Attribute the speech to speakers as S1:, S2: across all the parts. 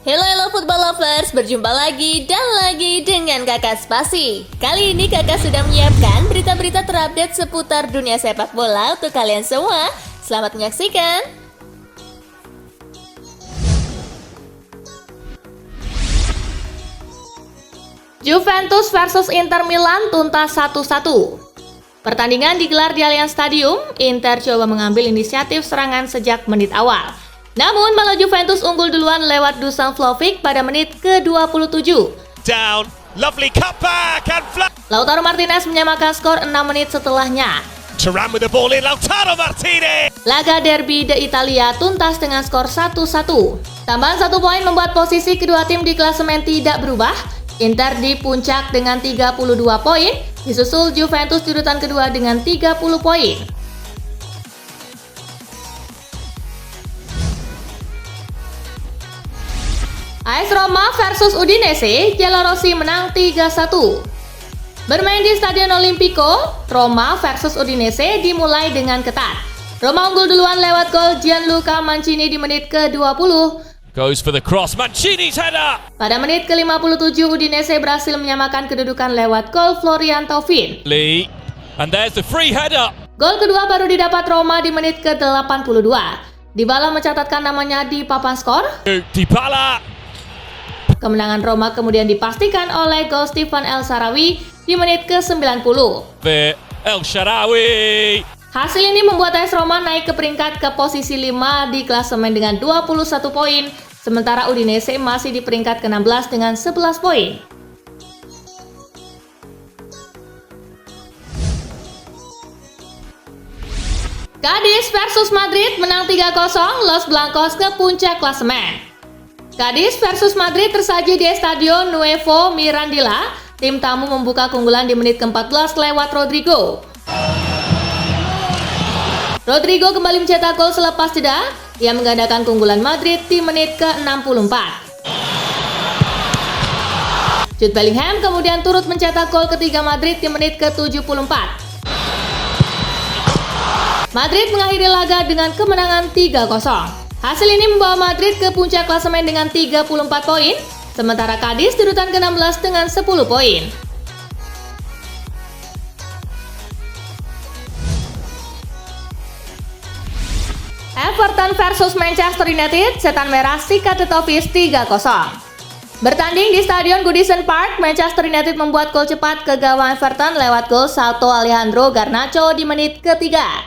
S1: Hello football lovers, berjumpa lagi dan lagi dengan Kakak Spasi. Kali ini Kakak sudah menyiapkan berita-berita terupdate seputar dunia sepak bola untuk kalian semua. Selamat menyaksikan. Juventus versus Inter Milan tuntas 1-1. Pertandingan digelar di Allianz Stadium. Inter coba mengambil inisiatif serangan sejak menit awal. Namun malah Juventus unggul duluan lewat Dusan Vlahovic pada menit ke-27.
S2: Down, lovely cutback and
S1: Lautaro Martinez menyamakan skor 6 menit setelahnya.
S2: Thuram with the ball in, Lautaro Martinez.
S1: Laga derby de Italia tuntas dengan skor 1-1. Tambahan 1 poin membuat posisi kedua tim di klasemen tidak berubah. Inter di puncak dengan 32 poin, disusul Juventus di urutan kedua dengan 30 poin. AS Roma versus Udinese, Giallorossi menang 3-1. Bermain di Stadion Olimpico, Roma versus Udinese dimulai dengan ketat. Roma unggul duluan lewat gol Gianluca Mancini di menit ke-20.
S2: Goes for the cross, Mancini's header.
S1: Pada menit ke-57, Udinese berhasil menyamakan kedudukan lewat gol Florian Thauvin.
S2: Lee, and there's the free header.
S1: Gol kedua baru didapat Roma di menit ke-82. Dybala mencatatkan namanya di papan skor.
S2: Dybala.
S1: Kemenangan Roma kemudian dipastikan oleh gol Stefan El Shaarawy di menit ke-90.
S2: El Shaarawy.
S1: Hasil ini membuat AS Roma naik ke peringkat ke posisi 5 di klasemen dengan 21 poin, sementara Udinese masih di peringkat ke-16 dengan 11 poin. Cadiz versus Madrid menang 3-0, Los Blancos ke puncak klasemen. Cadiz versus Madrid tersaji di Estadio Nuevo Mirandilla. Tim tamu membuka keunggulan di menit ke-14 lewat Rodrigo. Rodrigo kembali mencetak gol selepas jeda. Ia menggandakan keunggulan Madrid di menit ke-64. Jude Bellingham kemudian turut mencetak gol ketiga Madrid di menit ke-74. Madrid mengakhiri laga dengan kemenangan 3-0. Hasil ini membawa Madrid ke puncak klasemen dengan 34 poin, sementara Cadiz di urutan ke-16 dengan 10 poin. Everton versus Manchester United, Setan Merah sikat Tetovis 3-0. Bertanding di Stadion Goodison Park, Manchester United membuat gol cepat ke gawang Everton lewat gol salto Alejandro Garnacho di menit ketiga.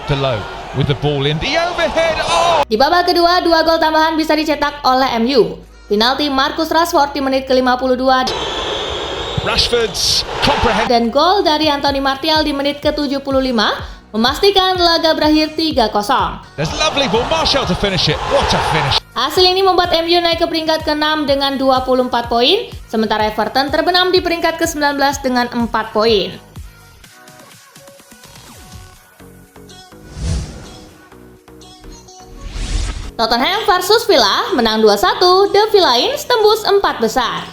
S3: Below with the ball in the overhead. Oh!
S1: Di babak kedua, 2 gol tambahan bisa dicetak oleh MU. Penalti Marcus Rashford di menit ke-52
S3: Rashford's comprehend.
S1: dan gol dari Anthony Martial di menit ke-75 memastikan laga berakhir 3-0.
S3: There's lovely ball, Martial to finish it. What a finish.
S1: Hasil ini membuat MU naik ke peringkat ke-6 dengan 24 poin, sementara Everton terbenam di peringkat ke-19 dengan 4 poin. Tottenham versus Villa menang 2-1, The Villains tembus 4 besar.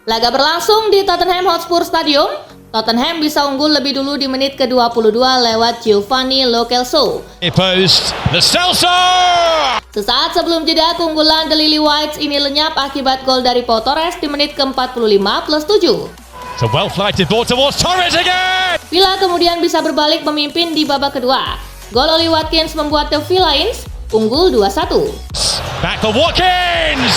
S1: Laga berlangsung di Tottenham Hotspur Stadium. Tottenham bisa unggul lebih dulu di menit ke-22 lewat Giovanni Lo Celso.
S3: Post the Celso.
S1: Sesaat sebelum jeda, keunggulan The Lily Whites ini lenyap akibat gol dari Pau Torres di menit ke-45 plus 7.
S3: It's a well-flighted ball towards Torres again.
S1: Villa kemudian bisa berbalik memimpin di babak kedua. Gol Oli Watkins membuat The Villains unggul 2-1.
S3: Back for Watkins.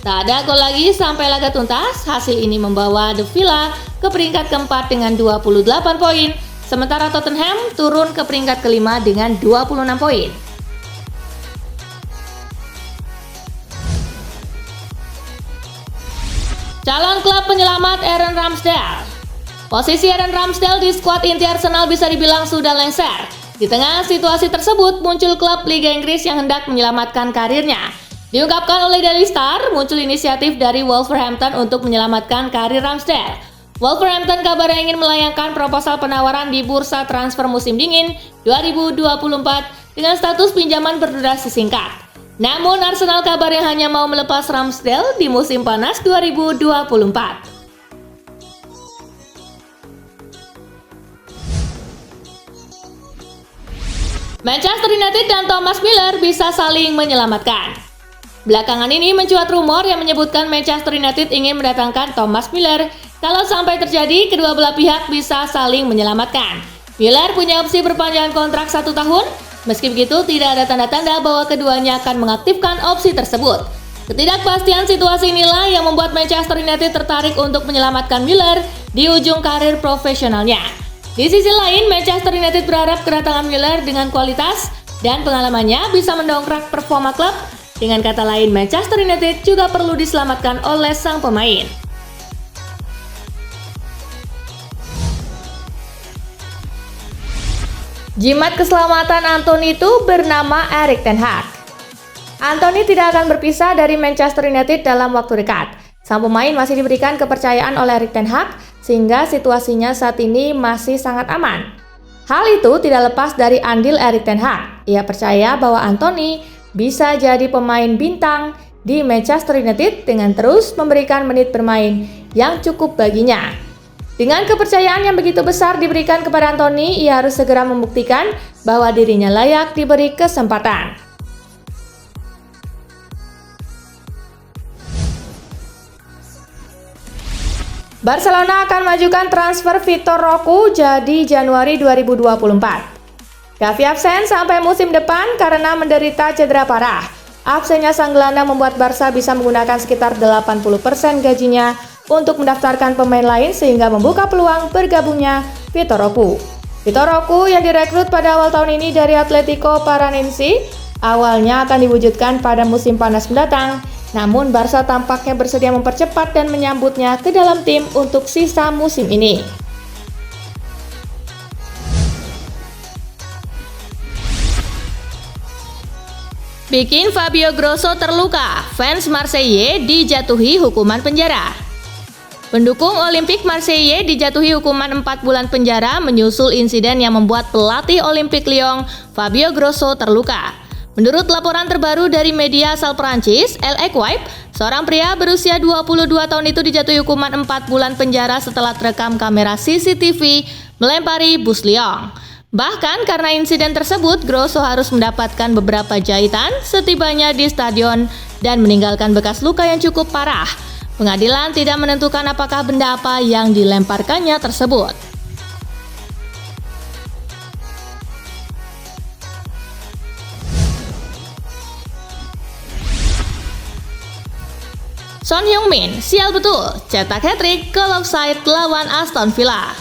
S1: Tak ada gol lagi sampai laga tuntas. Hasil ini membawa The Villa ke peringkat keempat dengan 28 poin, sementara Tottenham turun ke peringkat kelima dengan 26 poin. Calon klub penyelamat Aaron Ramsdale. Posisi Aaron Ramsdale di skuad inti Arsenal bisa dibilang sudah lengser. Di tengah situasi tersebut, muncul klub Liga Inggris yang hendak menyelamatkan karirnya. Diungkapkan oleh Daily Star, muncul inisiatif dari Wolverhampton untuk menyelamatkan karir Ramsdale. Wolverhampton kabarnya ingin melayangkan proposal penawaran di bursa transfer musim dingin 2024 dengan status pinjaman berdurasi singkat. Namun Arsenal kabarnya hanya mau melepas Ramsdale di musim panas 2024. Manchester United dan Thomas Müller bisa saling menyelamatkan. Belakangan ini mencuat rumor yang menyebutkan Manchester United ingin mendatangkan Thomas Müller. Kalau sampai terjadi, kedua belah pihak bisa saling menyelamatkan. Müller punya opsi perpanjangan kontrak 1 tahun. Meski begitu, tidak ada tanda-tanda bahwa keduanya akan mengaktifkan opsi tersebut. Ketidakpastian situasi inilah yang membuat Manchester United tertarik untuk menyelamatkan Müller di ujung karir profesionalnya. Di sisi lain, Manchester United berharap kedatangan Müller dengan kualitas dan pengalamannya bisa mendongkrak performa klub. Dengan kata lain, Manchester United juga perlu diselamatkan oleh sang pemain. Jimat keselamatan Anthony itu bernama Erik ten Hag. Anthony tidak akan berpisah dari Manchester United dalam waktu dekat. Sang pemain masih diberikan kepercayaan oleh Erik ten Hag sehingga situasinya saat ini masih sangat aman. Hal itu tidak lepas dari andil Erik ten Hag. Ia percaya bahwa Anthony bisa jadi pemain bintang di Manchester United dengan terus memberikan menit bermain yang cukup baginya. Dengan kepercayaan yang begitu besar diberikan kepada Anthony, ia harus segera membuktikan bahwa dirinya layak diberi kesempatan. Barcelona akan majukan transfer Vitor Roque jadi Januari 2024. Gavi absen sampai musim depan karena menderita cedera parah. Absennya sang gelandang membuat Barca bisa menggunakan sekitar 80% gajinya untuk mendaftarkan pemain lain sehingga membuka peluang bergabungnya Vitor Roque. Vitor Roque yang direkrut pada awal tahun ini dari Atletico Paranaense awalnya akan diwujudkan pada musim panas mendatang. Namun Barca tampaknya bersedia mempercepat dan menyambutnya ke dalam tim untuk sisa musim ini. Bikin Fabio Grosso terluka, fans Marseille dijatuhi hukuman penjara. Pendukung Olimpik Marseille dijatuhi hukuman 4 bulan penjara menyusul insiden yang membuat pelatih Olimpik Lyon, Fabio Grosso, terluka. Menurut laporan terbaru dari media asal Prancis, L'Equipe, seorang pria berusia 22 tahun itu dijatuhi hukuman 4 bulan penjara setelah terekam kamera CCTV melempari bus Lyon. Bahkan karena insiden tersebut, Grosso harus mendapatkan beberapa jahitan setibanya di stadion dan meninggalkan bekas luka yang cukup parah. Pengadilan tidak menentukan apakah benda apa yang dilemparkannya tersebut. Son Heung-min, sial betul, cetak hat-trick goal offside lawan Aston Villa.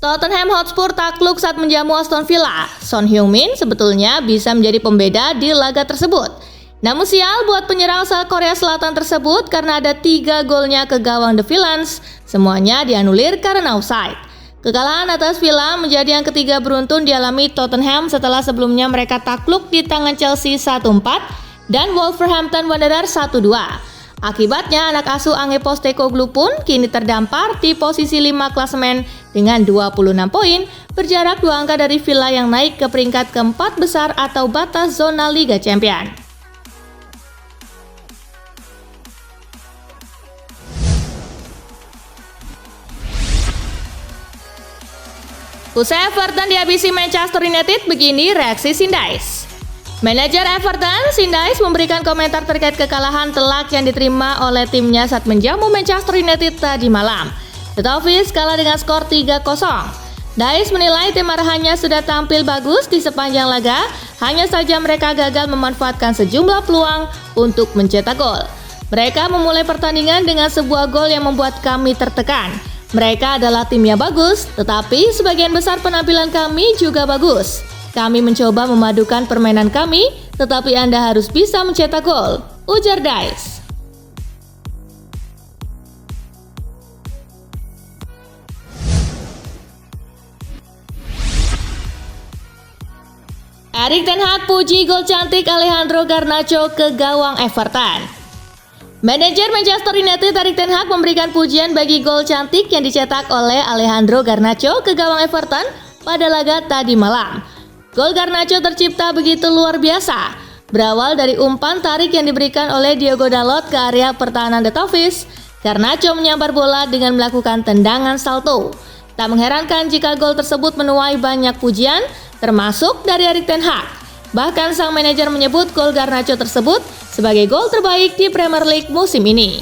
S1: Tottenham Hotspur takluk saat menjamu Aston Villa. Son Heung-min sebetulnya bisa menjadi pembeda di laga tersebut. Namun sial buat penyerang asal Korea Selatan tersebut karena ada 3 golnya ke gawang The Villains, semuanya dianulir karena offside. Kekalahan atas Villa menjadi yang ketiga beruntun dialami Tottenham setelah sebelumnya mereka takluk di tangan Chelsea 1-4 dan Wolverhampton Wanderers 1-2. Akibatnya anak asuh Ange Postecoglou pun kini terdampar di posisi 5 klasemen dengan 26 poin, berjarak 2 angka dari Villa yang naik ke peringkat keempat besar atau batas zona Liga Champions. Usai Everton dihabisi Manchester United, begini reaksi Sindais. Manajer Everton, Sindais memberikan komentar terkait kekalahan telak yang diterima oleh timnya saat menjamu Manchester United tadi malam. The Toffees kalah dengan skor 3-0. Dais menilai tim arahannya sudah tampil bagus di sepanjang laga, hanya saja mereka gagal memanfaatkan sejumlah peluang untuk mencetak gol. Mereka memulai pertandingan dengan sebuah gol yang membuat kami tertekan. Mereka adalah tim yang bagus, tetapi sebagian besar penampilan kami juga bagus. Kami mencoba memadukan permainan kami, tetapi Anda harus bisa mencetak gol, ujar Dais. Erik ten Hag puji gol cantik Alejandro Garnacho ke gawang Everton. Manajer Manchester United Erik ten Hag memberikan pujian bagi gol cantik yang dicetak oleh Alejandro Garnacho ke gawang Everton pada laga tadi malam. Gol Garnacho tercipta begitu luar biasa. Berawal dari umpan tarik yang diberikan oleh Diogo Dalot ke area pertahanan The Toffees, Garnacho menyambar bola dengan melakukan tendangan salto. Tak mengherankan jika gol tersebut menuai banyak pujian, termasuk dari Erik ten Hag. Bahkan sang manajer menyebut gol Garnacho tersebut sebagai gol terbaik di Premier League musim ini.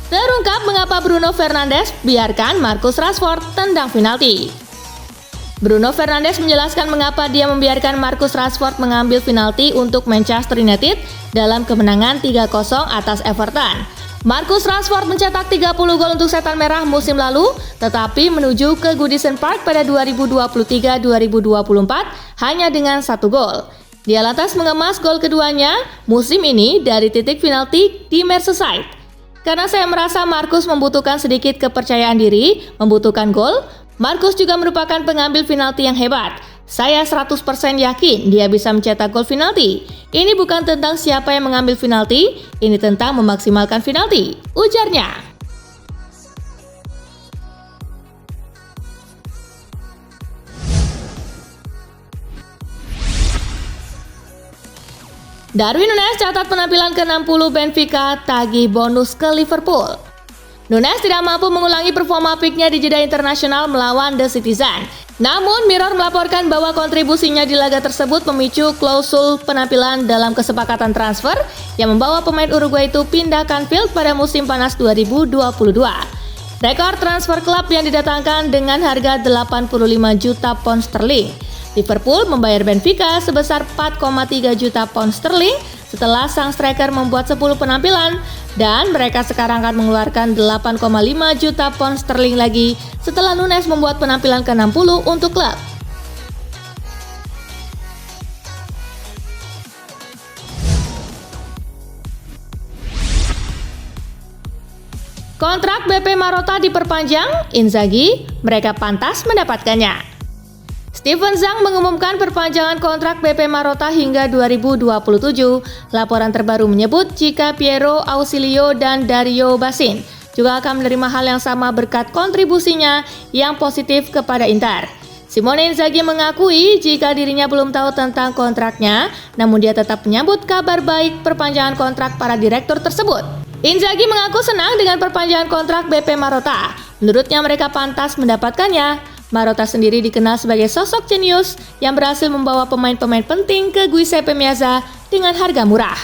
S1: Terungkap mengapa Bruno Fernandes biarkan Marcus Rashford tendang penalti. Bruno Fernandes menjelaskan mengapa dia membiarkan Marcus Rashford mengambil penalti untuk Manchester United dalam kemenangan 3-0 atas Everton. Marcus Rashford mencetak 30 gol untuk Setan Merah musim lalu, tetapi menuju ke Goodison Park pada 2023-2024 hanya dengan 1 gol. Dia lantas mengemas gol keduanya musim ini dari titik penalti di Merseyside. Karena saya merasa Marcus membutuhkan sedikit kepercayaan diri, membutuhkan gol, Marcus juga merupakan pengambil penalti yang hebat. Saya 100% yakin dia bisa mencetak gol penalti. Ini bukan tentang siapa yang mengambil penalti, ini tentang memaksimalkan penalti, ujarnya. Darwin Núñez catat penampilan ke-60 Benfica tagih bonus ke Liverpool. Núñez tidak mampu mengulangi performa peaknya di jeda internasional melawan The Citizen. Namun, Mirror melaporkan bahwa kontribusinya di laga tersebut memicu klausul penampilan dalam kesepakatan transfer yang membawa pemain Uruguay itu pindah ke Anfield pada musim panas 2022. Rekor transfer klub yang didatangkan dengan harga 85 juta pound sterling. Liverpool membayar Benfica sebesar 4,3 juta pound sterling setelah sang striker membuat 10 penampilan, dan mereka sekarang akan mengeluarkan 8,5 juta pound sterling lagi setelah Núñez membuat penampilan ke-60 untuk klub. Kontrak BP Marotta diperpanjang, Inzaghi, mereka pantas mendapatkannya. Steven Zhang mengumumkan perpanjangan kontrak BP Marotta hingga 2027. Laporan terbaru menyebut jika Piero Ausilio dan Dario Basin juga akan menerima hal yang sama berkat kontribusinya yang positif kepada Inter. Simone Inzaghi mengakui jika dirinya belum tahu tentang kontraknya, namun dia tetap menyambut kabar baik perpanjangan kontrak para direktur tersebut. Inzaghi mengaku senang dengan perpanjangan kontrak BP Marotta. Menurutnya mereka pantas mendapatkannya. Marotta sendiri dikenal sebagai sosok jenius yang berhasil membawa pemain-pemain penting ke Giuseppe Meazza dengan harga murah.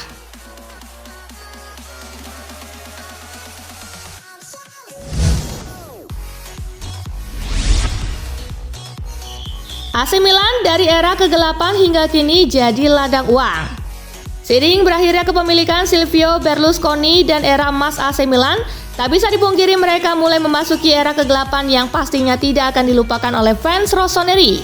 S1: AC Milan dari era kegelapan hingga kini jadi ladang uang. Seiring berakhirnya kepemilikan Silvio Berlusconi dan era emas AC Milan, tak bisa dipungkiri mereka mulai memasuki era kegelapan yang pastinya tidak akan dilupakan oleh fans rossoneri.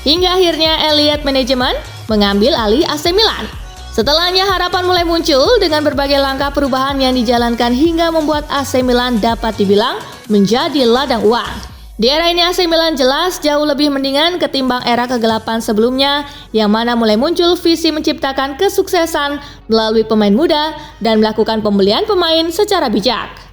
S1: Hingga akhirnya Elliott Management mengambil alih AC Milan. Setelahnya harapan mulai muncul dengan berbagai langkah perubahan yang dijalankan hingga membuat AC Milan dapat dibilang menjadi ladang uang. Di era ini AC Milan jelas jauh lebih mendingan ketimbang era kegelapan sebelumnya yang mana mulai muncul visi menciptakan kesuksesan melalui pemain muda dan melakukan pembelian pemain secara bijak.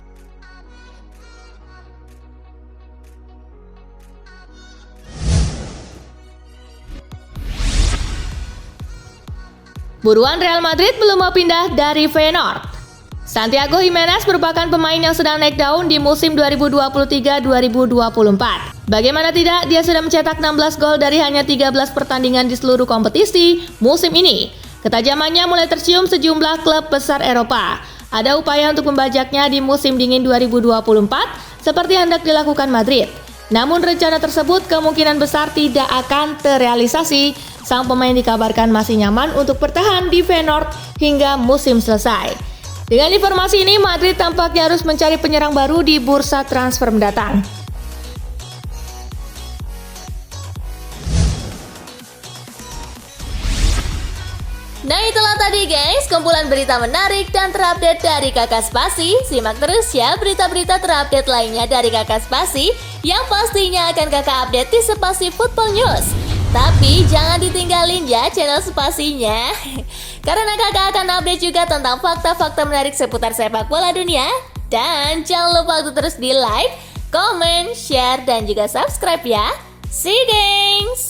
S1: Buruan Real Madrid belum mau pindah dari Feyenoord. Santiago Giménez merupakan pemain yang sedang naik daun di musim 2023-2024. Bagaimana tidak, dia sudah mencetak 16 gol dari hanya 13 pertandingan di seluruh kompetisi musim ini. Ketajamannya mulai tercium sejumlah klub besar Eropa. Ada upaya untuk membajaknya di musim dingin 2024 seperti hendak dilakukan Madrid. Namun rencana tersebut kemungkinan besar tidak akan terrealisasi. Sang pemain dikabarkan masih nyaman untuk bertahan di Feyenoord hingga musim selesai. Dengan informasi ini, Madrid tampaknya harus mencari penyerang baru di bursa transfer mendatang. Nah, itulah tadi guys, kumpulan berita menarik dan terupdate dari Kakak Spasi. Simak terus ya berita-berita terupdate lainnya dari Kakak Spasi yang pastinya akan Kakak update di Spasi Football News. Tapi jangan ditinggalin ya channel Spasinya, karena kakak akan update juga tentang fakta-fakta menarik seputar sepak bola dunia. Dan jangan lupa untuk terus di like, comment, share, dan juga subscribe ya. See you guys!